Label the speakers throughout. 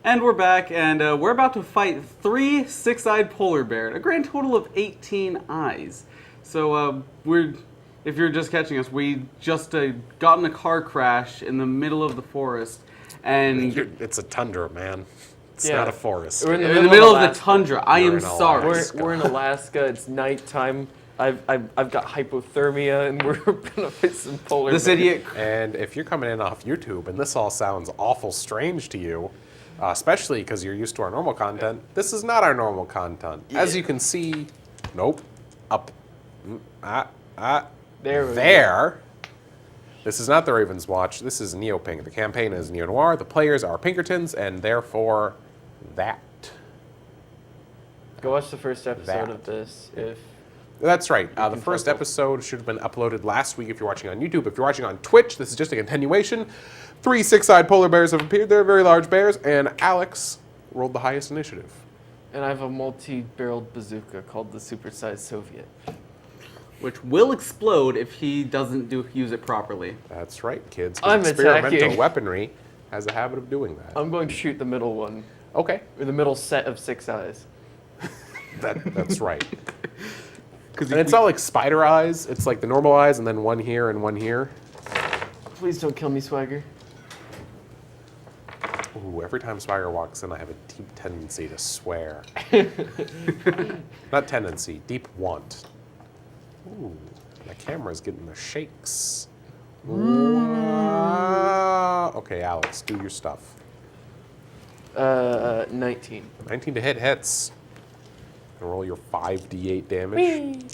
Speaker 1: And we're back, and we're about to fight 3 six-eyed polar bears, a grand total of 18 eyes. So if you're just catching us, we just got in a car crash in the middle of the forest, and
Speaker 2: It's a tundra, man. It's not a forest.
Speaker 1: we're in the middle of the tundra. I am sorry.
Speaker 3: We're in Alaska. It's nighttime. I've got hypothermia, and we're gonna fight some polar bears.
Speaker 1: This idiot.
Speaker 2: And if you're coming in off YouTube and this all sounds awful strange to you, especially because you're used to our normal content, this is not our normal content. As you can see, nope, up, there. This is not the Ravens Watch. This is Neo-Pink. The campaign is Neo-Noir. The players are Pinkertons, and therefore, that.
Speaker 3: Go watch the first episode of this if.
Speaker 2: That's right. The first episode should have been uploaded last week if you're watching on YouTube. If you're watching on Twitch, this is just a continuation. 3 six-eyed polar bears have appeared. They're very large bears, and Alex rolled the highest initiative.
Speaker 3: And I have a multi-barreled bazooka called the Supersized Soviet.
Speaker 1: Which will explode if he doesn't use it properly.
Speaker 2: That's right, kids.
Speaker 3: I'm
Speaker 2: experimental
Speaker 3: attacking.
Speaker 2: weaponry has a habit of doing that.
Speaker 3: I'm going to shoot the middle one.
Speaker 2: Okay.
Speaker 3: Or the middle set of 6 eyes.
Speaker 2: That's right. And it's not like spider eyes. It's like the normal eyes and then one here and one here.
Speaker 3: Please don't kill me, Swagger.
Speaker 2: Ooh, every time Swagger walks in, I have a deep tendency to swear. Not tendency, deep want. Ooh, the camera's getting the shakes. Okay, Alex, do your stuff.
Speaker 3: 19.
Speaker 2: 19 to hit hits. And roll your 5d8 damage.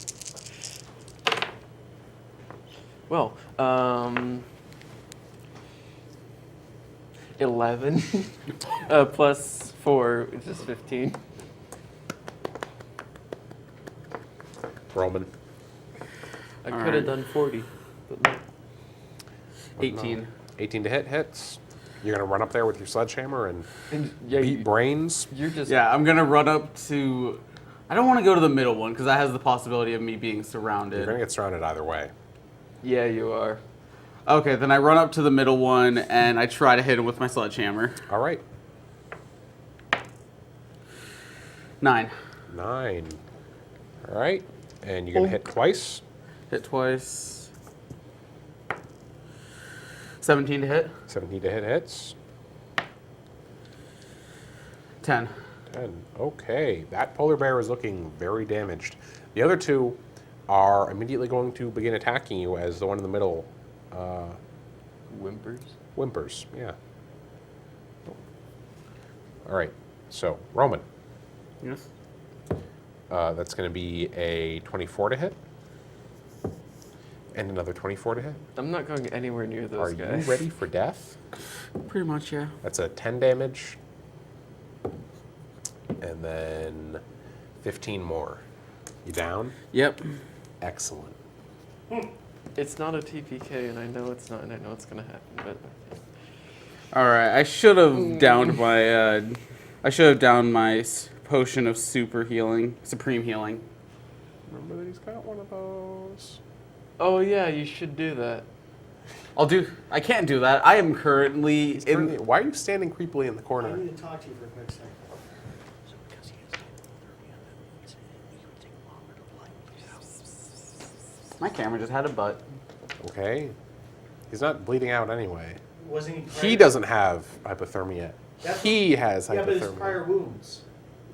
Speaker 3: Well, 11 plus 4, which is 15.
Speaker 2: Roman.
Speaker 3: I could have done 40, but no.
Speaker 1: 18.
Speaker 2: 18 to hit hits. You're gonna run up there with your sledgehammer and
Speaker 3: Yeah,
Speaker 2: beat brains.
Speaker 3: You're just
Speaker 1: Yeah, I'm gonna run up to. I don't want to go to the middle one because that has the possibility of me being
Speaker 2: You're
Speaker 1: surrounded.
Speaker 2: gonna get surrounded either way.
Speaker 3: Yeah, you are.
Speaker 1: Okay, then I run up to the middle one and I try to hit him with my sledgehammer.
Speaker 2: All right.
Speaker 1: 9.
Speaker 2: 9. All right. And you're gonna hit twice.
Speaker 1: Hit twice. 17 to hit.
Speaker 2: 17 to hit hits.
Speaker 1: 10.
Speaker 2: 10. Okay. That polar bear is looking very damaged. The other two are immediately going to begin attacking you as the one in the middle
Speaker 3: Whimpers.
Speaker 2: whimpers. Yeah. All right. So, Roman.
Speaker 1: Yes.
Speaker 2: That's going to be a 24 to hit. And another 24 to hit.
Speaker 3: I'm not going anywhere near those
Speaker 2: Are
Speaker 3: guys.
Speaker 2: you ready for death?
Speaker 1: Pretty much, yeah.
Speaker 2: That's a 10 damage. And then 15 more. You down?
Speaker 1: Yep.
Speaker 2: Excellent.
Speaker 3: It's not a TPK, and I know it's not, and I know it's gonna happen. But
Speaker 1: All right. I should have downed my. I should have downed my potion of supreme healing.
Speaker 2: Remember that he's got one of those.
Speaker 3: oh yeah, you should do that.
Speaker 1: I can't do that. I am currently in.
Speaker 2: Why are you standing creepily in the
Speaker 4: I
Speaker 2: corner?
Speaker 4: need to talk to you for a quick second.
Speaker 1: My camera just had a butt.
Speaker 2: Okay. He's not bleeding out anyway.
Speaker 4: Wasn't he?
Speaker 2: He doesn't have hypothermia.
Speaker 4: That's
Speaker 2: He has
Speaker 4: Yeah, but it's
Speaker 2: hypothermia.
Speaker 4: prior wounds.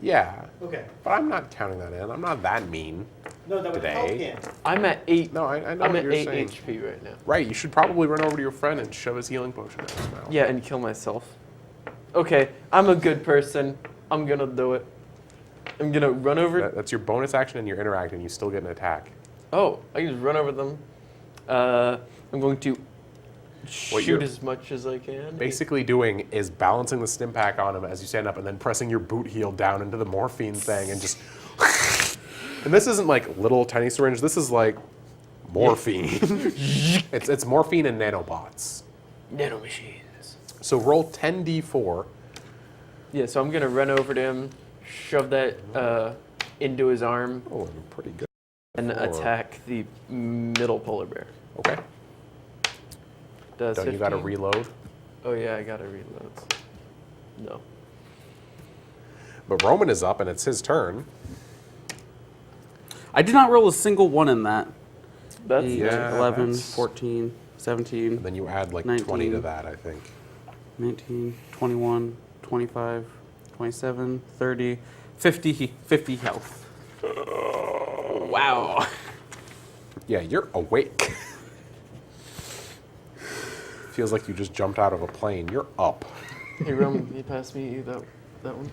Speaker 2: Yeah.
Speaker 4: Okay.
Speaker 2: But I'm not counting that in. I'm not that mean.
Speaker 4: No, that would help
Speaker 2: Today.
Speaker 4: him.
Speaker 3: I'm at 8.
Speaker 2: No, I know
Speaker 3: I'm
Speaker 2: what
Speaker 3: at
Speaker 2: you're
Speaker 3: 8
Speaker 2: saying.
Speaker 3: HP right now.
Speaker 2: Right, you should probably run over to your friend and shove his healing potion in his mouth.
Speaker 3: Yeah, and kill myself. Okay, I'm a good person. I'm gonna do it. I'm gonna run over.
Speaker 2: That's your bonus action and you're interacting. You still get an attack.
Speaker 3: Oh, I can just run over them. I'm going to
Speaker 2: What
Speaker 3: shoot
Speaker 2: you're
Speaker 3: as much as I can.
Speaker 2: basically doing is balancing the stim pack on him as you stand up and then pressing your boot heel down into the morphine thing and just... And this isn't like little tiny syringe. This is like morphine. it's morphine and nanobots.
Speaker 3: Nano machines.
Speaker 2: So roll 10d4.
Speaker 3: Yeah, so I'm gonna run over to him, shove that into his arm,
Speaker 2: Oh, pretty good.
Speaker 3: and
Speaker 2: Four.
Speaker 3: attack the middle polar bear.
Speaker 2: Okay.
Speaker 3: Does
Speaker 2: Don't you got to
Speaker 3: 15?
Speaker 2: reload?
Speaker 3: Oh yeah, I gotta reload. No.
Speaker 2: But Roman is up, and it's his turn.
Speaker 1: I did not roll a single one in that.
Speaker 3: That's
Speaker 1: 8,
Speaker 2: Yeah,
Speaker 1: 11,
Speaker 2: that's-
Speaker 1: 14, 17,
Speaker 2: And then you add like
Speaker 1: 19.
Speaker 2: 20 to that, I think.
Speaker 1: 19, 21, 25, 27, 30, 50 health. Wow.
Speaker 2: Yeah, you're awake. Feels like you just jumped out of a plane. You're up.
Speaker 3: Hey, Roman, can you pass me that one?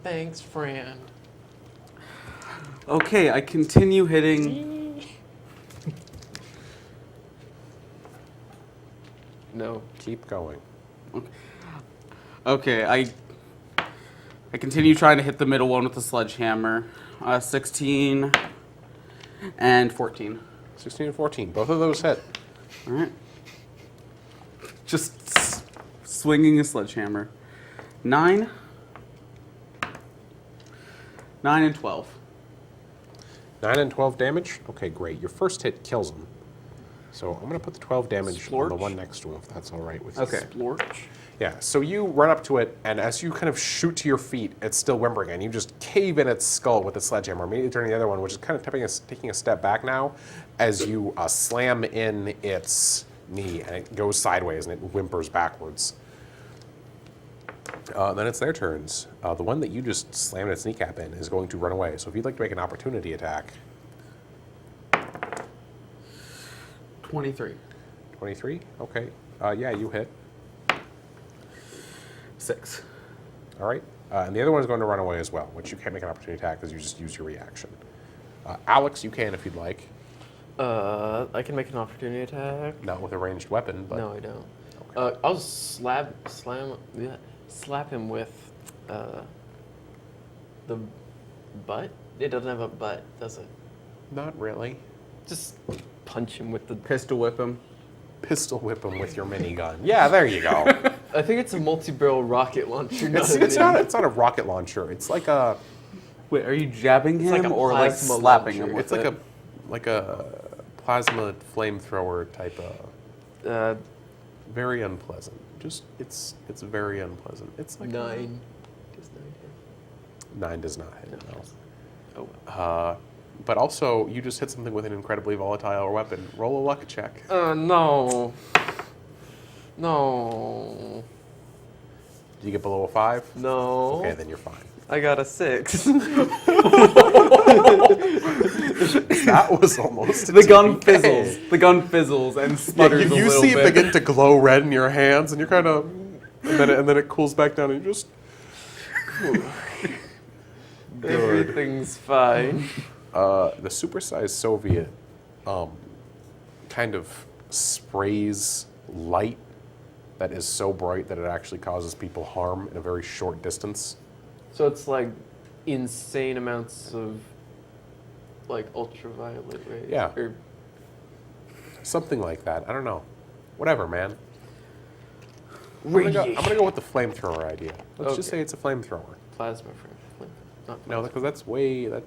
Speaker 3: Thanks, friend.
Speaker 1: Okay, I continue hitting.
Speaker 3: No.
Speaker 2: Keep going.
Speaker 1: Okay, I continue trying to hit the middle one with the sledgehammer. 16 and 14.
Speaker 2: 16 and 14. Both of those hit.
Speaker 1: All right. Just swinging a sledgehammer. 9 and 12.
Speaker 2: 9 and 12 damage? Okay, great. Your first hit kills him. So I'm going to put the 12 damage on the
Speaker 3: Splorch?
Speaker 2: one next to him, if that's all right with you.
Speaker 1: Okay.
Speaker 3: Splorch.
Speaker 2: Yeah, so you run up to it, and as you kind of shoot to your feet, it's still whimpering, and you just cave in its skull with the sledgehammer, immediately turning the other one, which is kind of taking a step back now, as you slam in its knee, and it goes sideways, and it whimpers backwards. Then it's their turns. The one that you just slammed its kneecap in is going to run away, so if you'd like to make an opportunity attack.
Speaker 1: 23.
Speaker 2: 23? Okay. Yeah, you hit.
Speaker 1: 6.
Speaker 2: All right. And the other one is going to run away as well, which you can't make an opportunity attack because you just use your reaction. Alex, you can if you'd like.
Speaker 3: I can make an opportunity attack.
Speaker 2: Not with a ranged weapon, but
Speaker 3: No, I don't. I'll slap him with the butt. It doesn't have a butt, does it?
Speaker 2: not really.
Speaker 3: Just punch him with the.
Speaker 1: Pistol whip him.
Speaker 2: Pistol whip him with your minigun. Yeah, there you go.
Speaker 3: I think it's a multi-barrel rocket launcher.
Speaker 2: It's not a rocket launcher. It's like a
Speaker 1: Wait, are you jabbing him
Speaker 3: like a
Speaker 1: or like
Speaker 3: plasma
Speaker 1: slapping
Speaker 3: launcher.
Speaker 1: him with
Speaker 2: it's
Speaker 1: it?
Speaker 2: like a plasma flamethrower type of very unpleasant. Just it's very unpleasant. It's like
Speaker 3: 9. Does 9 hit?
Speaker 2: 9 does not hit.
Speaker 3: No.
Speaker 2: No.
Speaker 3: Oh.
Speaker 2: But also, you just hit something with an incredibly volatile weapon. Roll a luck check.
Speaker 3: No. No.
Speaker 2: Did you get below a 5?
Speaker 3: No.
Speaker 2: Okay, then you're fine.
Speaker 3: I got a 6.
Speaker 2: That was almost a
Speaker 1: The gun
Speaker 2: TPK.
Speaker 1: fizzles. The gun fizzles and
Speaker 2: Yeah,
Speaker 1: sputters a
Speaker 2: you
Speaker 1: little
Speaker 2: see
Speaker 1: bit.
Speaker 2: it begin to glow red in your hands, and you're kind of, and then it cools back down, and you just.
Speaker 3: Everything's fine.
Speaker 2: The supersized Soviet kind of sprays light that is so bright that it actually causes people harm in a very short distance.
Speaker 3: So it's like insane amounts of like ultraviolet rays.
Speaker 2: Yeah.
Speaker 3: Or
Speaker 2: Something like that. I don't know. Whatever, man. I'm gonna go with the flamethrower idea. Let's just
Speaker 3: Okay.
Speaker 2: say it's a flamethrower.
Speaker 3: plasma frame. Not
Speaker 2: No,
Speaker 3: plasma.
Speaker 2: because that's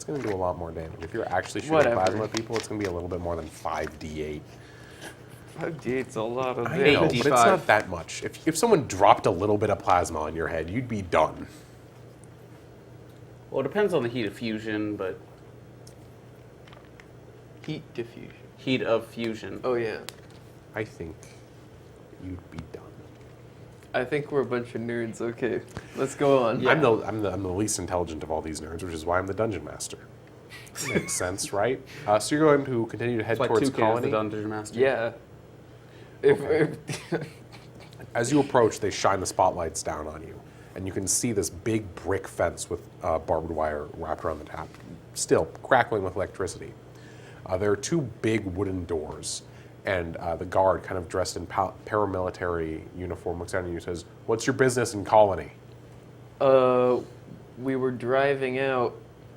Speaker 2: going to do a lot more damage. If you're actually shooting
Speaker 3: Whatever.
Speaker 2: plasma at people, it's going to be a little bit more than 5d8.
Speaker 3: 5d8's a lot of
Speaker 2: I know,
Speaker 3: damage.
Speaker 2: but it's not that much. If someone dropped a little bit of plasma on your head, you'd be done.
Speaker 1: Well, it depends on the heat of fusion, but
Speaker 3: Heat diffusion.
Speaker 1: heat of fusion.
Speaker 3: Oh yeah.
Speaker 2: I think you'd be done.
Speaker 3: I think we're a bunch of nerds. Okay, let's go on.
Speaker 1: Yeah.
Speaker 2: I'm the least intelligent of all these nerds, which is why I'm the dungeon master. Makes sense, right? So you're going to continue to head
Speaker 1: That's why
Speaker 2: towards
Speaker 1: Toucan is the
Speaker 2: Colony.
Speaker 1: Dungeon Master.
Speaker 3: Yeah. If
Speaker 2: As you approach, they shine the spotlights down on you, and you can see this big brick fence with barbed wire wrapped around the top, still crackling with electricity. There are 2 big wooden doors, and the guard, kind of dressed in paramilitary uniform, looks down at you and says, "What's your business in Colony?"
Speaker 3: we were driving out.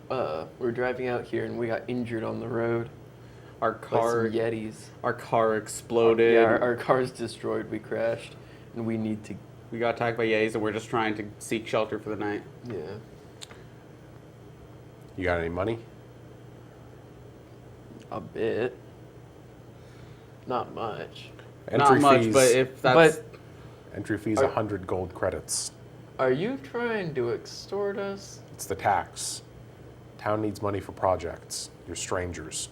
Speaker 3: Here, and we got injured on the road.
Speaker 1: Our
Speaker 3: By
Speaker 1: car,
Speaker 3: some Yetis.
Speaker 1: our car exploded.
Speaker 3: Yeah, our car's destroyed. We crashed, and we need to.
Speaker 1: We got attacked by Yetis, and we're just trying to seek shelter for the night.
Speaker 3: Yeah.
Speaker 2: You got any money?
Speaker 3: A bit. Not much.
Speaker 1: Not much, but if that's
Speaker 2: Entry fees
Speaker 3: Are-
Speaker 2: 100 gold credits.
Speaker 3: Are you trying to extort us?
Speaker 2: It's the tax. Town needs money for projects. You're strangers.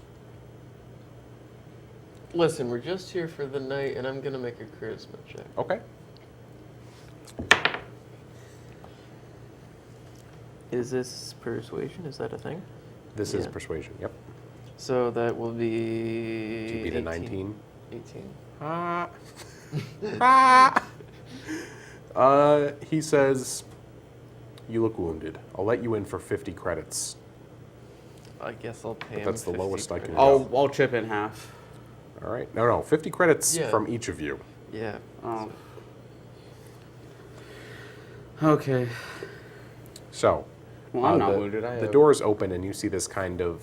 Speaker 3: Listen, we're just here for the night, and I'm gonna make a charisma check.
Speaker 2: Okay.
Speaker 3: Is this persuasion? Is that a thing?
Speaker 2: This is
Speaker 3: Yeah.
Speaker 2: persuasion. Yep.
Speaker 3: So that will be.
Speaker 2: Did you beat a 19?
Speaker 3: 18.
Speaker 2: He says, "You look wounded. I'll let you in for 50 credits."
Speaker 3: I guess I'll pay him.
Speaker 2: That's the
Speaker 3: 50
Speaker 2: lowest I can
Speaker 3: credits.
Speaker 2: go.
Speaker 1: I'll chip in half.
Speaker 2: All right. No, 50 credits
Speaker 3: Yeah.
Speaker 2: from each of you.
Speaker 3: Yeah.
Speaker 1: Oh. Okay.
Speaker 2: So,
Speaker 1: Well, I'm not
Speaker 2: the,
Speaker 1: wounded.
Speaker 2: the doors open and you see this kind of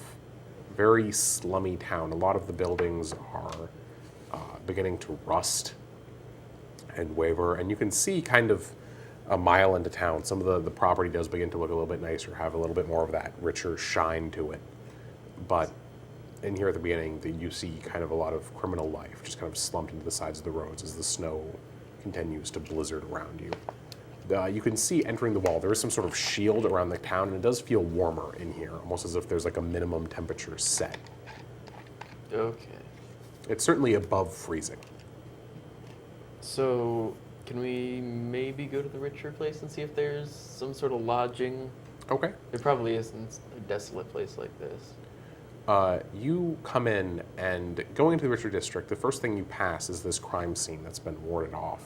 Speaker 2: very slummy town. A lot of the buildings are beginning to rust and waver, and you can see kind of a mile into town, some of the property does begin to look a little bit nicer, have a little bit more of that richer shine to it. But in here at the beginning, you see kind of a lot of criminal life just kind of slumped into the sides of the roads as the snow continues to blizzard around you. You can see entering the wall, there is some sort of shield around the town, and it does feel warmer in here, almost as if there's like a minimum temperature set.
Speaker 3: Okay.
Speaker 2: It's certainly above freezing.
Speaker 3: So, can we maybe go to the richer place and see if there's some sort of lodging?
Speaker 2: Okay.
Speaker 3: There probably isn't a desolate place like this.
Speaker 2: You come in, and going into the richer district, the first thing you pass is this crime scene that's been warded off.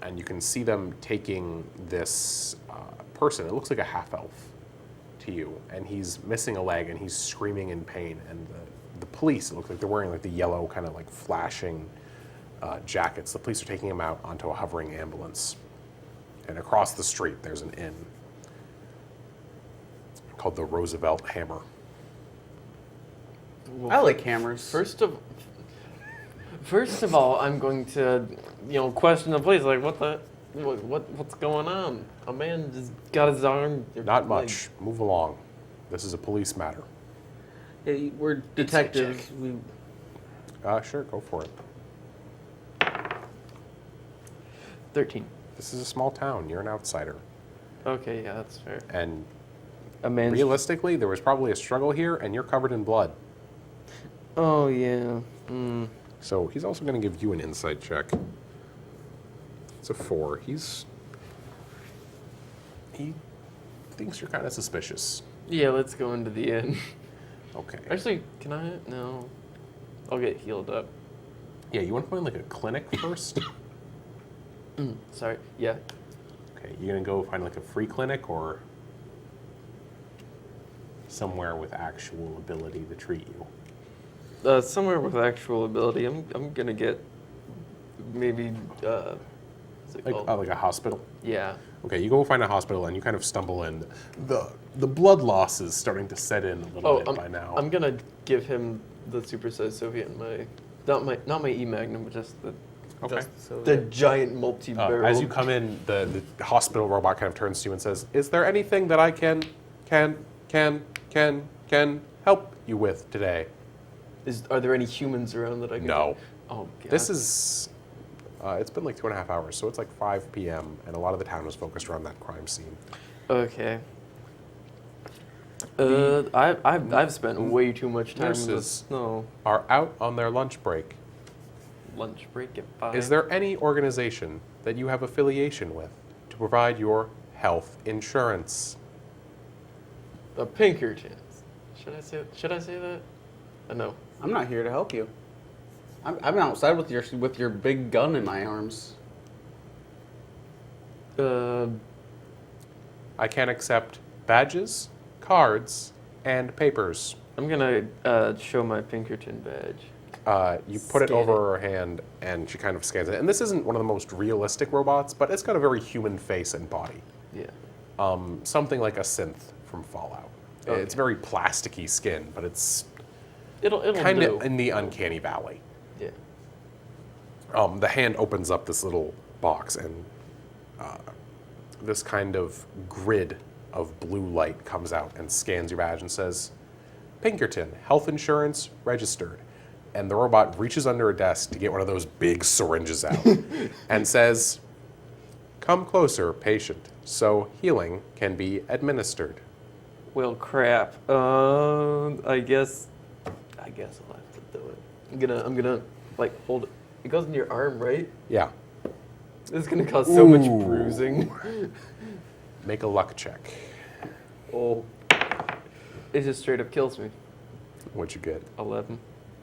Speaker 2: And you can see them taking this person. It looks like a half-elf to you, and he's missing a leg, and he's screaming in pain. And the police, it looks like they're wearing like the yellow kind of like flashing jackets. The police are taking him out onto a hovering ambulance. And across the street, there's an inn called the Roosevelt Hammer.
Speaker 3: Well,
Speaker 1: I like hammers.
Speaker 3: First of all, I'm going to, question the place. Like, what's going on? A man just got his arm.
Speaker 2: Not much. Move along. This is a police matter.
Speaker 1: Hey, we're detectives. We,
Speaker 2: Sure, go for it.
Speaker 3: 13.
Speaker 2: This is a small town. You're an outsider.
Speaker 3: Okay, yeah, that's fair.
Speaker 2: And
Speaker 3: A man.
Speaker 2: realistically, there was probably a struggle here, and you're covered in blood.
Speaker 3: Oh yeah. Mm.
Speaker 2: So he's also going to give you an insight check. It's a 4. He thinks you're kind of suspicious.
Speaker 3: Yeah, let's go into the inn.
Speaker 2: Okay.
Speaker 3: Actually, can I? No. I'll get healed up.
Speaker 2: Yeah, you want to find like a clinic first?
Speaker 3: Sorry. Yeah.
Speaker 2: Okay, you going to go find like a free clinic or somewhere with actual ability to treat you?
Speaker 3: Somewhere with actual ability. I'm gonna get maybe. What's it called?
Speaker 2: Like a hospital?
Speaker 3: Yeah.
Speaker 2: Okay, you go find a hospital and you kind of stumble in. The blood loss is starting to set in a little bit by now.
Speaker 3: I'm gonna give him the supersized Soviet in my not my E Magnum, but just the
Speaker 2: Okay.
Speaker 3: the giant multi-barrel.
Speaker 2: As you come in, the hospital robot kind of turns to you and says, "Is there anything that I can help you with today?"
Speaker 3: Are there any humans around that I can?
Speaker 2: No.
Speaker 3: Oh God.
Speaker 2: This is. It's been like 2.5 hours, so it's like 5 p.m. and a lot of the town was focused around that crime scene.
Speaker 3: Okay. I've spent way too much time in the
Speaker 2: nurses
Speaker 3: snow.
Speaker 2: Are out on their lunch break.
Speaker 3: Lunch break at 5.
Speaker 2: Is there any organization that you have affiliation with to provide your health insurance?
Speaker 3: a Pinkertons? Should I say that? No.
Speaker 1: I'm not here to help you. I'm outside with your big gun in my arms.
Speaker 2: I can accept badges, cards, and papers.
Speaker 3: I'm gonna show my Pinkerton badge.
Speaker 2: You put it
Speaker 3: Scan
Speaker 2: over her hand, and she kind of scans it. And this isn't one of the most realistic robots, but it's got a very human face and body.
Speaker 3: Yeah.
Speaker 2: Something like a synth from Fallout.
Speaker 3: Okay.
Speaker 2: It's very plasticky skin, but it's
Speaker 3: It'll
Speaker 2: kind
Speaker 3: do.
Speaker 2: of in the uncanny valley.
Speaker 3: Yeah.
Speaker 2: The hand opens up this little box, and this kind of grid of blue light comes out and scans your badge and says, "Pinkerton, health insurance registered." And the robot reaches under a desk to get one of those big syringes out and says, Come closer, patient, so healing can be administered.
Speaker 3: Well, crap. I guess I'll have to do it. I'm gonna like hold it. It goes in your arm, right?
Speaker 2: Yeah.
Speaker 3: This is gonna cause so much
Speaker 2: Ooh.
Speaker 3: bruising.
Speaker 2: Make a luck check.
Speaker 3: Oh, it just straight up kills me.
Speaker 2: What'd you get?
Speaker 3: 11.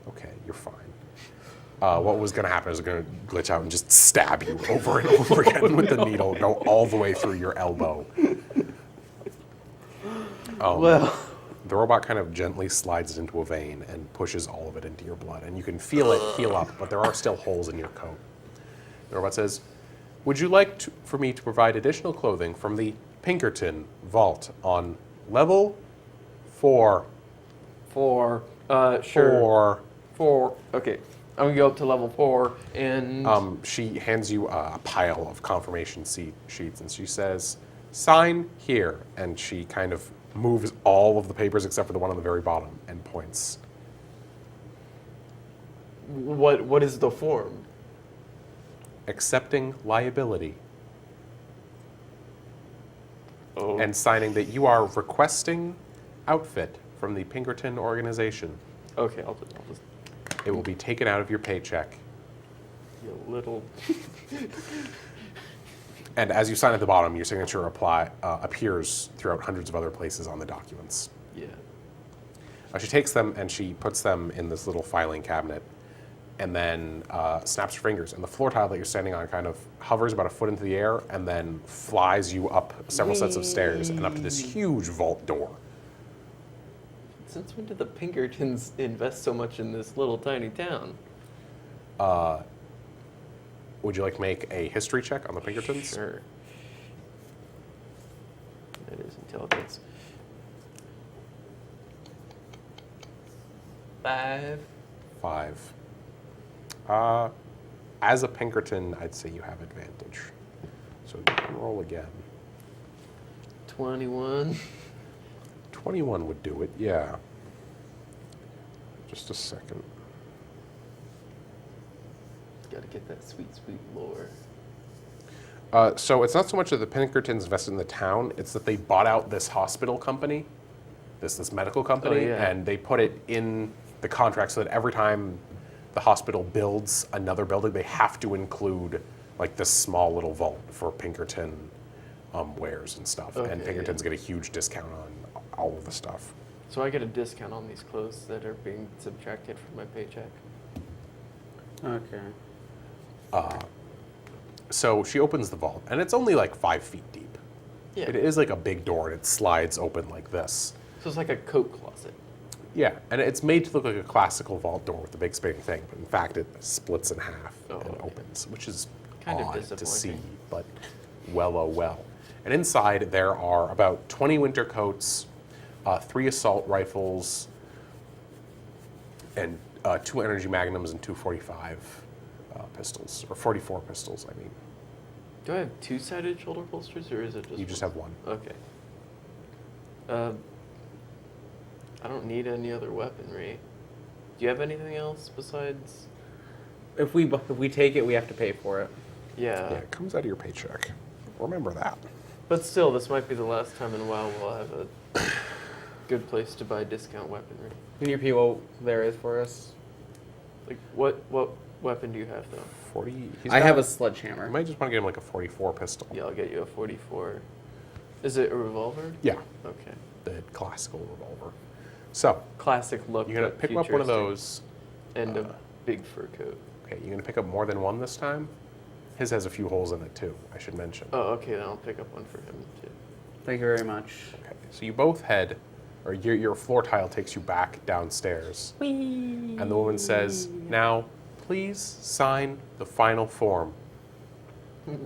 Speaker 2: Okay, you're fine. What was going to happen is it's going to glitch out and just stab you over and over again with the needle, go all the way through your elbow.
Speaker 3: Well,
Speaker 2: The robot kind of gently slides it into a vein and pushes all of it into your blood, and you can feel it heal up, but there are still holes in your coat. The robot says, would you like for me to provide additional clothing from the Pinkerton Vault on level 4?
Speaker 3: 4. Sure.
Speaker 2: 4.
Speaker 3: 4. Okay. I'm gonna go up to level 4 and.
Speaker 2: She hands you a pile of confirmation sheets, and she says, sign here. And she kind of moves all of the papers except for the one on the very bottom and points.
Speaker 3: What is the form?
Speaker 2: Accepting liability.
Speaker 3: Oh.
Speaker 2: And signing that you are requesting outfit from the Pinkerton organization.
Speaker 3: Okay, I'll just.
Speaker 2: It will be taken out of your paycheck.
Speaker 3: You little.
Speaker 2: And as you sign at the bottom, your signature appears throughout hundreds of other places on the documents.
Speaker 3: Yeah.
Speaker 2: She takes them and she puts them in this little filing cabinet and then snaps her fingers. And the floor tile that you're standing on kind of hovers about a foot into the air and then flies you up several sets of stairs and up to this huge vault door.
Speaker 3: Since when did the Pinkertons invest so much in this little tiny town?
Speaker 2: Would you like to make a history check on the Pinkertons?
Speaker 3: Sure. That is intelligence. 5.
Speaker 2: 5. As a Pinkerton, I'd say you have advantage. So you can roll again.
Speaker 3: 21.
Speaker 2: 21 would do it, yeah. Just a second.
Speaker 3: Gotta get that sweet, sweet lore.
Speaker 2: So it's not so much that the Pinkertons invested in the town, it's that they bought out this hospital company, this medical company,
Speaker 3: yeah.
Speaker 2: and they put it in the contract so that every time the hospital builds another building, they have to include like this small little vault for Pinkerton wares and stuff.
Speaker 3: Okay,
Speaker 2: and Pinkertons get a huge discount on all of the stuff.
Speaker 3: So I get a discount on these clothes that are being subtracted from my paycheck.
Speaker 1: Okay.
Speaker 2: So she opens the vault, and it's only like 5 feet deep.
Speaker 3: Yeah.
Speaker 2: It is like a big door, and it slides open like this.
Speaker 3: So it's like a coat closet.
Speaker 2: Yeah, and it's made to look like a classical vault door with a big spinning thing, but in fact it splits in half and
Speaker 3: okay.
Speaker 2: opens, which is
Speaker 3: Kind of
Speaker 2: odd to see,
Speaker 3: disappointing.
Speaker 2: but well, oh well. And inside there are about 20 winter coats, 3 assault rifles, and 2 energy magnums and 2 45 pistols, or 44 pistols, I mean.
Speaker 3: Do I have 2-sided shoulder holsters, or is it just
Speaker 2: You just have one.
Speaker 3: Okay. I don't need any other weaponry. Do you have anything else besides?
Speaker 1: If we take it, we have to pay for it.
Speaker 3: Yeah.
Speaker 2: Yeah, it comes out of your paycheck. Remember that.
Speaker 3: But still, this might be the last time in a while we'll have a good place to buy discount weaponry.
Speaker 1: Can you repeat what there is for us?
Speaker 3: Like, what weapon do you have, though?
Speaker 2: 40.
Speaker 1: I have a
Speaker 2: You
Speaker 1: sledgehammer.
Speaker 2: might just want to get him like a 44 pistol.
Speaker 3: Yeah, I'll get you a 44. Is it a revolver?
Speaker 2: Yeah,
Speaker 3: Okay.
Speaker 2: the classical revolver. So
Speaker 3: Classic look.
Speaker 2: you're gonna
Speaker 3: but
Speaker 2: pick up one of
Speaker 3: futuristic.
Speaker 2: those.
Speaker 3: And a big fur coat.
Speaker 2: Okay, you're gonna pick up more than one this time. His has a few holes in it too. I should mention.
Speaker 3: Oh, okay, then I'll pick up one for him, too.
Speaker 1: Thank you very much.
Speaker 2: Okay, so you both head, or your floor tile takes you back downstairs, and the woman says, "Now, please sign the final form."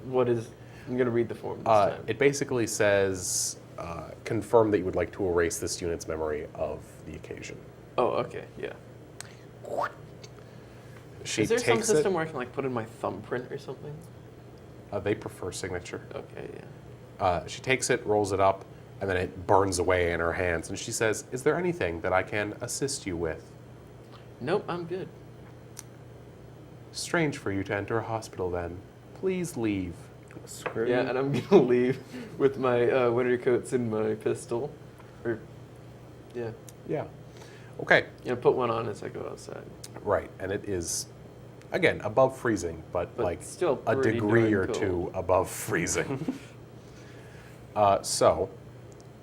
Speaker 3: What is... I'm going to read the form this time.
Speaker 2: It basically says, "Confirm that you would like to erase this unit's memory of the occasion."
Speaker 3: Oh, okay, yeah.
Speaker 2: She
Speaker 3: Is there some
Speaker 2: takes
Speaker 3: system
Speaker 2: it.
Speaker 3: where I can, like, put in my thumbprint or something?
Speaker 2: They prefer signature.
Speaker 3: Okay, yeah.
Speaker 2: She takes it, rolls it up, and then it burns away in her hands. And she says, "Is there anything that I can assist you with?"
Speaker 3: Nope, I'm good.
Speaker 2: "Strange for you to enter a hospital then. Please leave."
Speaker 1: Screw
Speaker 3: Yeah,
Speaker 1: you.
Speaker 3: and I'm gonna leave with my winter coats and my pistol. Or, yeah.
Speaker 2: Yeah. Okay.
Speaker 3: Put one on as I go outside.
Speaker 2: Right, and it is, again, above freezing, but like
Speaker 3: still
Speaker 2: a
Speaker 3: pretty
Speaker 2: degree
Speaker 3: darn
Speaker 2: or two
Speaker 3: cold.
Speaker 2: above freezing.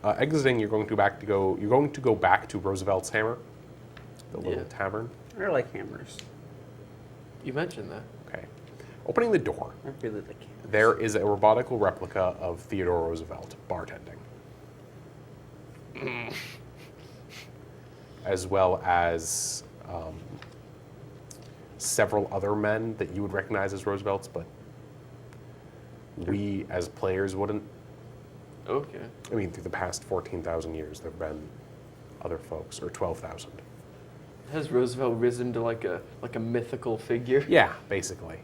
Speaker 2: Exiting, you're going to go back to Roosevelt's Hammer, the little
Speaker 3: Yeah.
Speaker 2: tavern.
Speaker 1: I like hammers.
Speaker 3: You mentioned that.
Speaker 2: Okay. Opening the door,
Speaker 1: I really like hammers.
Speaker 2: there is a robotical replica of Theodore Roosevelt bartending. As well as several other men that you would recognize as Roosevelts, but we as players wouldn't.
Speaker 3: Okay.
Speaker 2: I mean, through the past 14,000 years, there have been other folks, or 12,000.
Speaker 3: Has Roosevelt risen to like a mythical figure?
Speaker 2: Yeah, basically.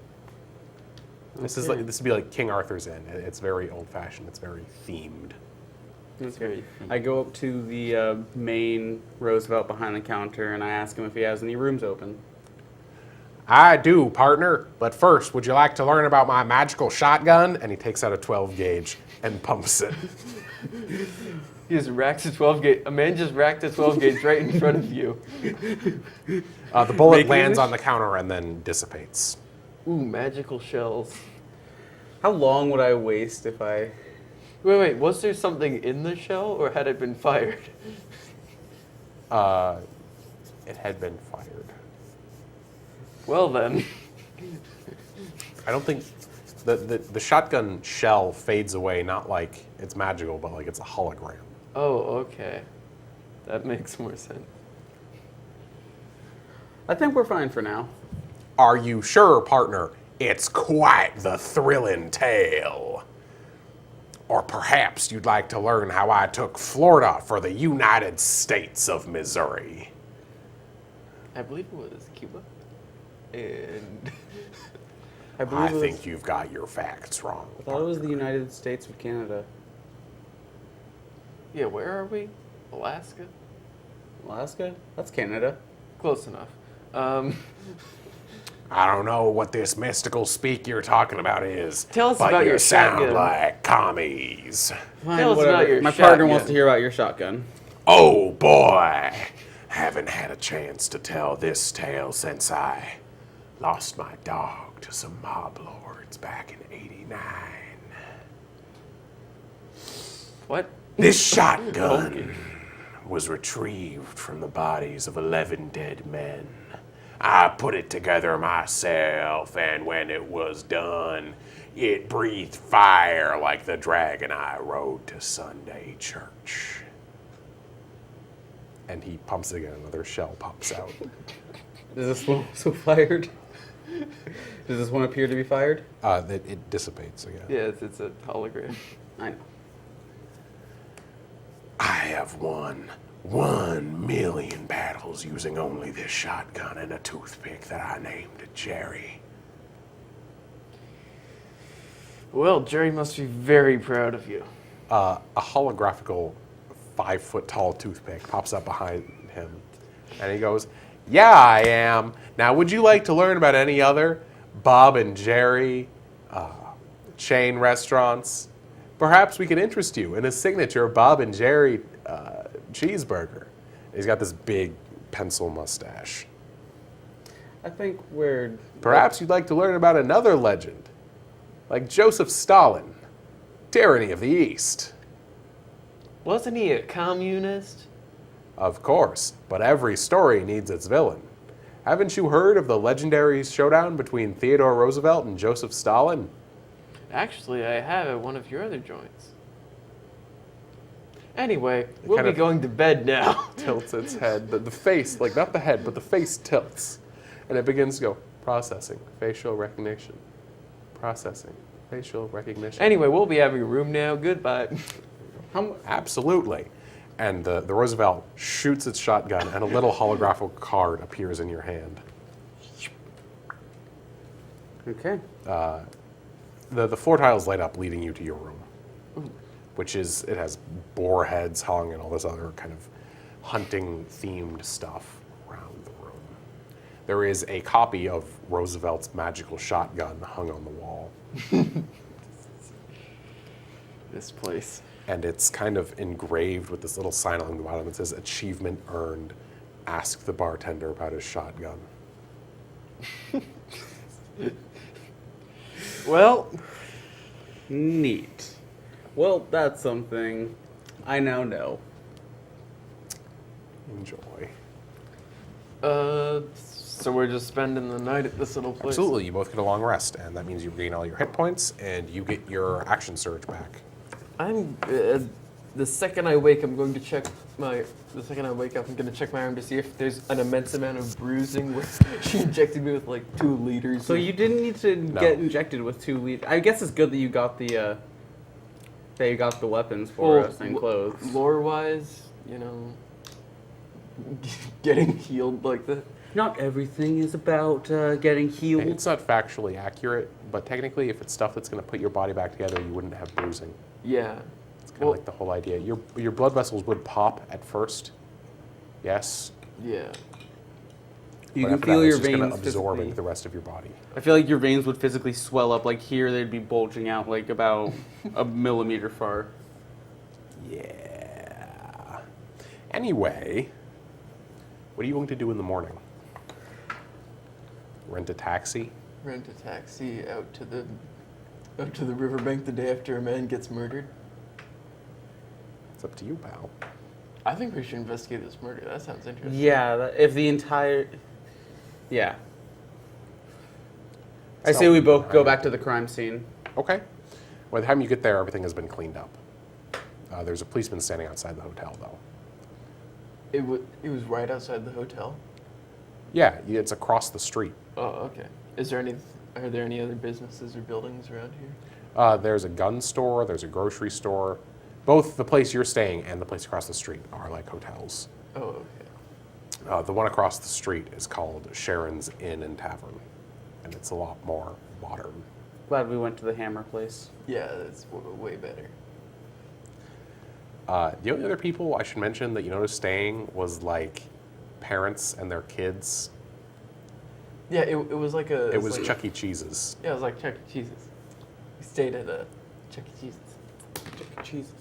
Speaker 2: This
Speaker 1: Okay.
Speaker 2: would be like King Arthur's Inn. It's very old-fashioned. It's very themed.
Speaker 3: It's very.
Speaker 1: I go up to the main Roosevelt behind the counter and I ask him if he has any rooms open.
Speaker 2: I do, partner. But first, would you like to learn about my magical shotgun? And he takes out a 12 gauge and pumps it.
Speaker 3: He just racks a 12 gauge. A man just racked a 12 gauge right in front of you.
Speaker 2: The bullet
Speaker 1: Making
Speaker 2: lands
Speaker 1: it?
Speaker 2: on the counter and then dissipates.
Speaker 3: Ooh, magical shells.
Speaker 1: How long would I waste if I...
Speaker 3: Wait. Was there something in the shell, or had it been fired?
Speaker 2: It had been fired.
Speaker 3: Well then.
Speaker 2: I don't think the shotgun shell fades away, not like it's magical, but like it's a hologram.
Speaker 3: Oh, okay. That makes more sense.
Speaker 1: I think we're fine for now.
Speaker 2: Are you sure, partner? It's quite the thrilling tale. Or perhaps you'd like to learn how I took Florida for the United States of Missouri.
Speaker 3: I believe it was Cuba. And
Speaker 1: I
Speaker 2: I
Speaker 1: believe it
Speaker 2: think
Speaker 1: was,
Speaker 2: you've got your facts wrong.
Speaker 1: I thought it was the United States of Canada.
Speaker 3: yeah, where are we? Alaska?
Speaker 1: Alaska? That's Canada.
Speaker 3: Close enough.
Speaker 2: I don't know what this mystical speak you're talking about is.
Speaker 3: Tell us
Speaker 2: but
Speaker 3: about
Speaker 2: you
Speaker 3: your
Speaker 2: sound
Speaker 3: shotgun.
Speaker 2: like commies.
Speaker 1: Fine,
Speaker 3: Tell us
Speaker 1: whatever.
Speaker 3: about your
Speaker 1: My partner
Speaker 3: shotgun.
Speaker 1: wants to hear about your shotgun.
Speaker 2: Oh boy, haven't had a chance to tell this tale since I lost my dog to some mob lords back in '89.
Speaker 3: What?
Speaker 2: This shotgun
Speaker 3: Okay.
Speaker 2: was retrieved from the bodies of 11 dead men. I put it together myself, and when it was done, it breathed fire like the dragon I rode to Sunday church. And he pumps it again, another shell pops out.
Speaker 1: Is this one also fired? Does this one appear to be fired?
Speaker 2: It dissipates again.
Speaker 3: Yeah, it's a hologram.
Speaker 1: I know.
Speaker 2: I have won 1,000,000 battles using only this shotgun and a toothpick that I named Jerry.
Speaker 3: Well, Jerry must be very proud of you.
Speaker 2: A holographical 5-foot-tall toothpick pops up behind him, and he goes, "Yeah, I am. Now, would you like to learn about any other Bob and Jerry chain restaurants? Perhaps we can interest you in a signature Bob and Jerry cheeseburger." He's got this big pencil mustache.
Speaker 1: I think we're...
Speaker 2: Perhaps you'd like to learn about another legend, like Joseph Stalin, tyranny of the East.
Speaker 3: Wasn't he a communist?
Speaker 2: Of course, but every story needs its villain. Haven't you heard of the legendary showdown between Theodore Roosevelt and Joseph Stalin?
Speaker 3: Actually, I have at one of your other joints. Anyway, we'll
Speaker 2: kind
Speaker 3: be
Speaker 2: of-
Speaker 3: going to bed now.
Speaker 2: Tilts its head, the face, like not the head, but the face tilts. And it begins to go, processing, facial recognition, processing, facial recognition.
Speaker 3: Anyway, we'll be having a room now. Goodbye.
Speaker 2: Absolutely. And the Roosevelt shoots its shotgun, and a little holographic card appears in your hand.
Speaker 1: Okay.
Speaker 2: The floor tiles light up, leading you to your room, which is, it has boar heads hung and all this other kind of hunting-themed stuff around the room. There is a copy of Roosevelt's magical shotgun hung on the wall.
Speaker 3: this place.
Speaker 2: And it's kind of engraved with this little sign along the bottom that says "Achievement earned. Ask the bartender about his shotgun."
Speaker 3: Well,
Speaker 1: Neat. Well, that's something I now know.
Speaker 2: Enjoy.
Speaker 3: so we're just spending the night at this little place.
Speaker 2: Absolutely, you both get a long rest, and that means you regain all your hit points, and you get your action surge back.
Speaker 3: I'm the second I wake, I'm going to check my. The second I wake up, I'm going to check my arm to see if there's an immense amount of bruising. Where she injected me with like 2 liters.
Speaker 1: So
Speaker 3: of-
Speaker 1: you didn't need to
Speaker 2: No.
Speaker 1: get injected with 2 liters. I guess it's good that you got the weapons for us and clothes.
Speaker 3: Lore-wise, you know, getting healed like that.
Speaker 1: Not everything is about getting healed.
Speaker 2: It's not factually accurate, but technically, if it's stuff that's going to put your body back together, you wouldn't have bruising.
Speaker 3: Yeah.
Speaker 2: It's kind of like the whole idea. Your blood vessels would pop at first, yes.
Speaker 3: Yeah.
Speaker 1: You
Speaker 2: but
Speaker 1: can
Speaker 2: after
Speaker 1: feel
Speaker 2: that,
Speaker 1: your
Speaker 2: it's just gonna
Speaker 1: veins
Speaker 2: absorb
Speaker 1: physically.
Speaker 2: into the rest of your body.
Speaker 1: I feel like your veins would physically swell up. Like here, they'd be bulging out like about a millimeter far.
Speaker 2: Yeah. Anyway, what are you going to do in the morning? Rent a taxi?
Speaker 3: Rent a taxi out to the riverbank the day after a man gets murdered.
Speaker 2: It's up to you, pal.
Speaker 3: I think we should investigate this murder. That sounds interesting.
Speaker 1: Yeah, if the entire... Yeah. I
Speaker 2: So-
Speaker 1: say we both go back to the crime scene.
Speaker 2: Okay. By the time you get there, everything has been cleaned up. There's a policeman standing outside the hotel, though.
Speaker 3: It was right outside the hotel.
Speaker 2: Yeah, it's across the street.
Speaker 3: Oh, okay. Are there any other businesses or buildings around here?
Speaker 2: There's a gun store, there's a grocery store. Both the place you're staying and the place across the street are like hotels.
Speaker 3: Oh, okay.
Speaker 2: The one across the street is called Sharon's Inn and Tavern, and it's a lot more modern.
Speaker 1: Glad we went to the Hammer place.
Speaker 3: Yeah, that's way better.
Speaker 2: The only other people I should mention that you noticed staying was like parents and their kids.
Speaker 3: Yeah, it was like a.
Speaker 2: It was
Speaker 3: like,
Speaker 2: Chuck E. Cheese's.
Speaker 3: Yeah, it was like Chuck E. Cheese's. We stayed at a Chuck E. Cheese's.
Speaker 1: Jesus.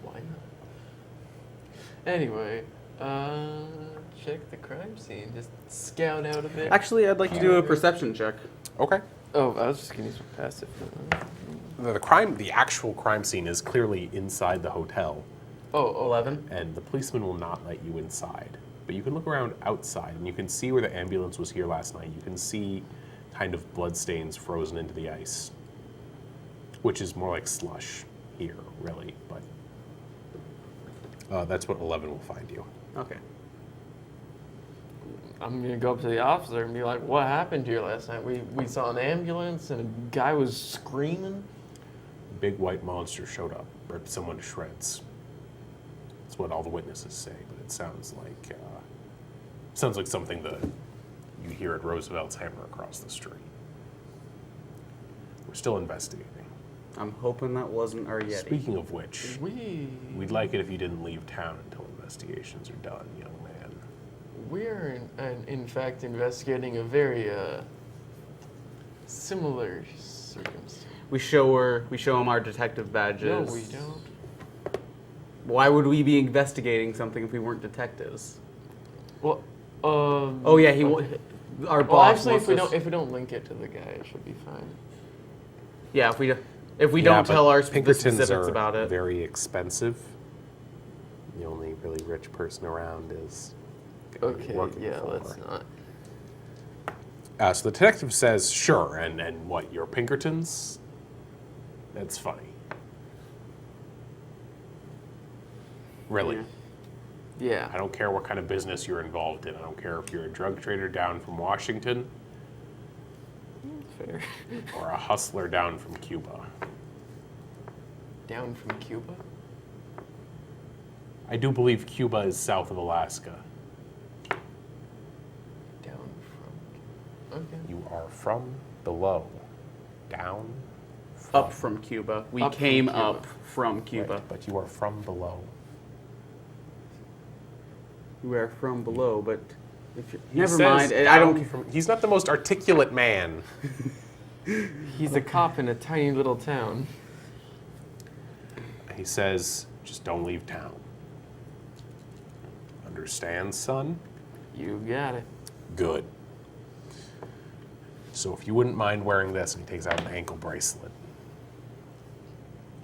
Speaker 3: Why not? Anyway, check the crime scene. Just scout out a bit.
Speaker 1: Actually, I'd like to do a perception check.
Speaker 2: Okay.
Speaker 3: Oh, I was just gonna use my passive.
Speaker 2: The actual crime scene is clearly inside the hotel,
Speaker 3: Oh,
Speaker 1: 11.
Speaker 2: and the policeman will not let you inside. But you can look around outside, and you can see where the ambulance was here last night. You can see kind of bloodstains frozen into the ice, which is more like slush here, really. But that's what 11 will find you.
Speaker 1: Okay.
Speaker 3: I'm gonna go up to the officer and be like, "What happened here last night? We saw an ambulance and a guy was screaming."
Speaker 2: Big white monster showed up, ripped someone to shreds. That's what all the witnesses say, but it sounds like something that you hear at Roosevelt's Hammer across the street. We're still investigating.
Speaker 1: I'm hoping that wasn't our Yeti.
Speaker 2: Speaking of which,
Speaker 3: We'd
Speaker 2: like it if you didn't leave town until investigations are done, young man.
Speaker 3: We're in fact investigating a very similar circumstance.
Speaker 1: We show him our detective badges.
Speaker 3: No, we don't.
Speaker 1: Why would we be investigating something if we weren't detectives?
Speaker 3: Well,
Speaker 1: Oh yeah, our
Speaker 3: Well,
Speaker 1: boss.
Speaker 3: actually,
Speaker 1: wants us-
Speaker 3: if we don't link it to the guy, it should be fine.
Speaker 1: Yeah, if we don't
Speaker 2: but
Speaker 1: tell the
Speaker 2: Pinkertons
Speaker 1: specifics
Speaker 2: are
Speaker 1: about it.
Speaker 2: very expensive. The only really rich person around is
Speaker 3: Okay,
Speaker 2: working
Speaker 3: yeah,
Speaker 2: for
Speaker 3: let's
Speaker 2: her.
Speaker 3: not.
Speaker 2: So the detective says, sure, and what, you're Pinkertons? That's funny. Really?
Speaker 1: Yeah.
Speaker 3: Yeah.
Speaker 2: I don't care what kind of business you're involved in. I don't care if you're a drug trader down from Washington
Speaker 3: Fair.
Speaker 2: or a hustler down from Cuba.
Speaker 3: Down from Cuba?
Speaker 2: I do believe Cuba is south of Alaska.
Speaker 3: Down from. Okay.
Speaker 2: You are from below, down,
Speaker 1: Up from Cuba. We
Speaker 3: Up from
Speaker 1: came
Speaker 3: Cuba.
Speaker 1: up from Cuba.
Speaker 2: right, but you are from below.
Speaker 1: We are from below, but if
Speaker 2: He
Speaker 1: never
Speaker 2: says
Speaker 1: mind. I
Speaker 2: down
Speaker 1: don't.
Speaker 2: from- he's not the most articulate man.
Speaker 3: He's a cop in a tiny little town.
Speaker 2: He says, just don't leave town. Understand, son?
Speaker 3: You got it.
Speaker 2: Good. So if you wouldn't mind wearing this, and he takes out an ankle bracelet.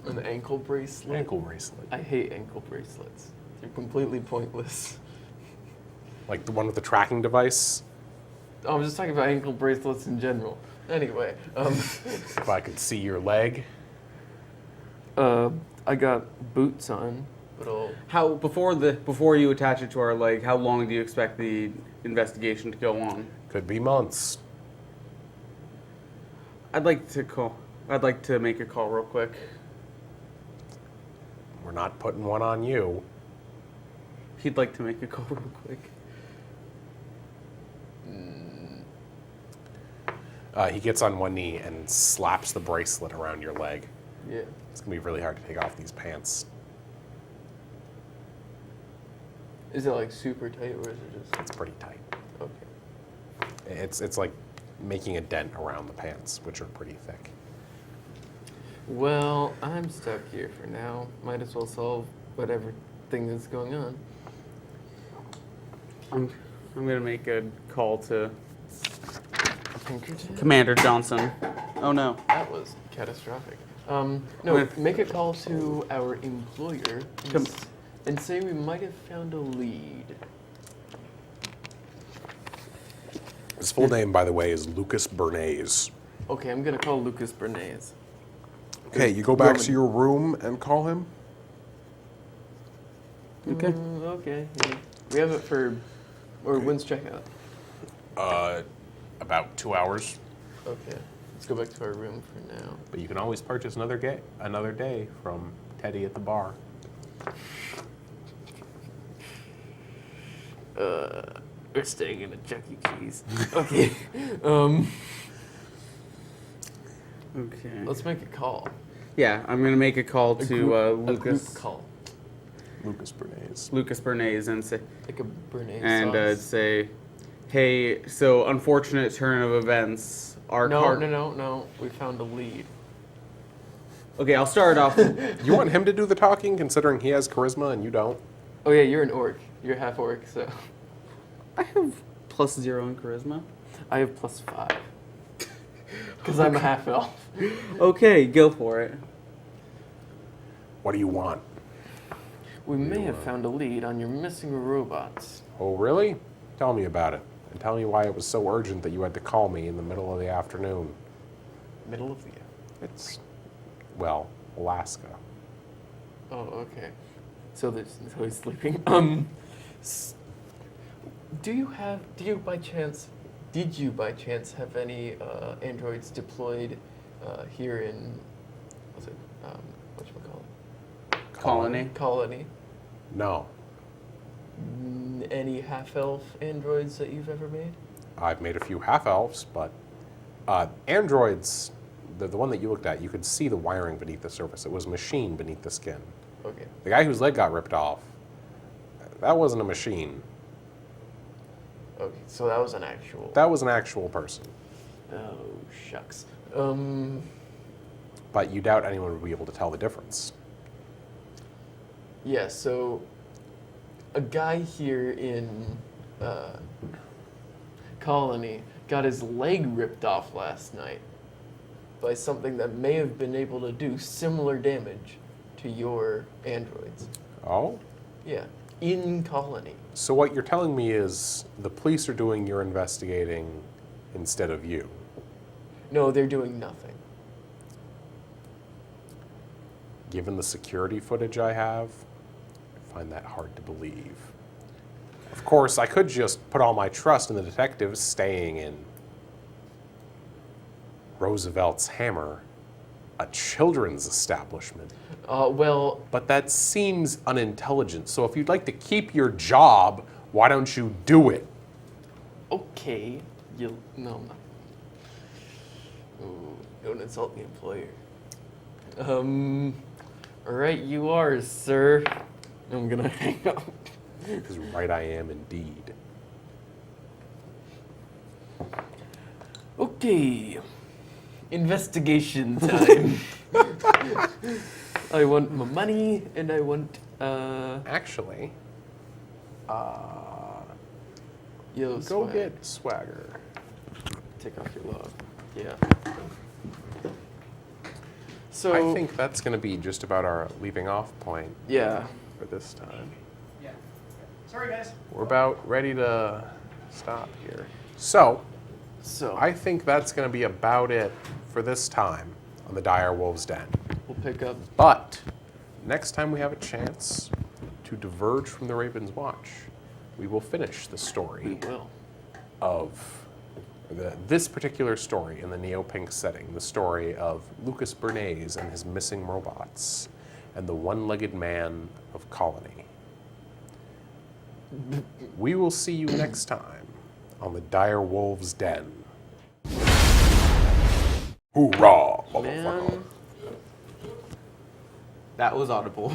Speaker 3: An ankle bracelet?
Speaker 2: Ankle bracelet.
Speaker 3: I hate ankle bracelets. They're completely pointless.
Speaker 2: Like the one with the tracking device?
Speaker 3: I was just talking about ankle bracelets in general. Anyway,
Speaker 2: If I could see your leg.
Speaker 3: I got boots on, but
Speaker 1: How before you attach it to our leg, how long do you expect the investigation to go on?
Speaker 2: Could be months.
Speaker 1: I'd like to make a call real quick.
Speaker 2: We're not putting one on you.
Speaker 1: He'd like to make a call real quick.
Speaker 2: He gets on one knee and slaps the bracelet around your leg.
Speaker 3: yeah.
Speaker 2: It's going to be really hard to take off these pants.
Speaker 3: Is it like super tight or is it just
Speaker 2: It's pretty tight.
Speaker 3: okay?
Speaker 2: It's like making a dent around the pants, which are pretty thick.
Speaker 3: Well, I'm stuck here for now. Might as well solve whatever thing that's going on.
Speaker 1: I'm gonna make a call to
Speaker 3: Pinkerton?
Speaker 1: Commander Johnson. Oh no.
Speaker 3: That was catastrophic. No,
Speaker 1: Wait.
Speaker 3: make a call to our employer and,
Speaker 1: Com-
Speaker 3: and say we might have found a lead.
Speaker 2: His full name, by the way, is Lucas Bernays.
Speaker 3: Okay, I'm gonna call Lucas Bernays.
Speaker 2: Okay, you go back to your room and call him?
Speaker 1: Okay.
Speaker 3: Okay. Yeah. We have it for, or when's checkout?
Speaker 2: About 2 hours.
Speaker 3: Okay. Let's go back to our room for now.
Speaker 2: But you can always purchase another day from Teddy at the bar.
Speaker 3: We're staying in a Chuck E. Cheese. Okay.
Speaker 1: Okay.
Speaker 3: Let's make a call.
Speaker 1: Yeah, I'm gonna make a call to
Speaker 3: A group
Speaker 1: Lucas
Speaker 3: call.
Speaker 2: Lucas Bernays.
Speaker 1: Bernays and say
Speaker 3: Like a Bernays sauce.
Speaker 1: say, hey, so unfortunate turn of events. Our
Speaker 3: No,
Speaker 1: car.
Speaker 3: no. We found a lead.
Speaker 1: Okay, I'll start off.
Speaker 2: You want him to do the talking, considering he has charisma and you don't?
Speaker 3: Oh yeah, you're an orc. You're half orc, so
Speaker 1: I have +0 in charisma.
Speaker 3: I have +5. Because I'm a half elf.
Speaker 1: Okay, go for it.
Speaker 2: What do you want?
Speaker 3: We may have found a lead on your missing robots.
Speaker 2: Oh, really? Tell me about it. And tell me why it was so urgent that you had to call me in the middle of the afternoon.
Speaker 3: Middle of the year.
Speaker 2: It's, well, Alaska.
Speaker 3: Oh, okay. So he's sleeping. S- did you by chance have any androids deployed here in,
Speaker 1: Colony.
Speaker 3: Colony?
Speaker 2: No.
Speaker 3: Any half-elf androids that you've ever made?
Speaker 2: I've made a few half-elves, but androids, the one that you looked at, you could see the wiring beneath the surface. It was machine beneath the skin.
Speaker 3: Okay.
Speaker 2: The guy whose leg got ripped off, that wasn't a machine.
Speaker 3: Okay, so that was an actual.
Speaker 2: That was an actual person.
Speaker 3: Oh, shucks.
Speaker 2: But you doubt anyone would be able to tell the difference.
Speaker 3: Yeah, so a guy here in Colony got his leg ripped off last night by something that may have been able to do similar damage to your androids.
Speaker 2: Oh?
Speaker 3: Yeah, in Colony.
Speaker 2: So what you're telling me is the police are doing your investigating instead of you.
Speaker 3: No, they're doing nothing.
Speaker 2: Given the security footage I have, I find that hard to believe. Of course, I could just put all my trust in the detectives staying in Roosevelt's Hammer, a children's establishment.
Speaker 3: Well,
Speaker 2: But that seems unintelligent. So if you'd like to keep your job, why don't you do it?
Speaker 3: okay. No, I'm not. Ooh, don't insult the employer. Alright, you are, sir. I'm gonna hang up.
Speaker 2: Because right I am indeed.
Speaker 3: Okay. Investigation time. I want my money, and I want
Speaker 2: Actually,
Speaker 3: yellow
Speaker 2: go
Speaker 3: swag.
Speaker 2: get swagger.
Speaker 3: Take off your log. Yeah. So
Speaker 2: I think that's going to be just about our leaving off point
Speaker 3: yeah.
Speaker 2: for this time.
Speaker 4: Yeah. Sorry, guys.
Speaker 2: We're about ready to stop here. So,
Speaker 3: So
Speaker 2: I think that's going to be about it for this time on the Dire Wolves Den.
Speaker 3: we'll pick up.
Speaker 2: But next time we have a chance to diverge from the Raven's Watch, we will finish the
Speaker 3: We
Speaker 2: story
Speaker 3: will.
Speaker 2: of this particular story in the Neopink setting, the story of Lucas Bernays and his missing robots, and the one-legged man of Colony. We will see you next time on the Dire Wolves Den. Hoorah, motherfucker.
Speaker 3: Man. That was audible.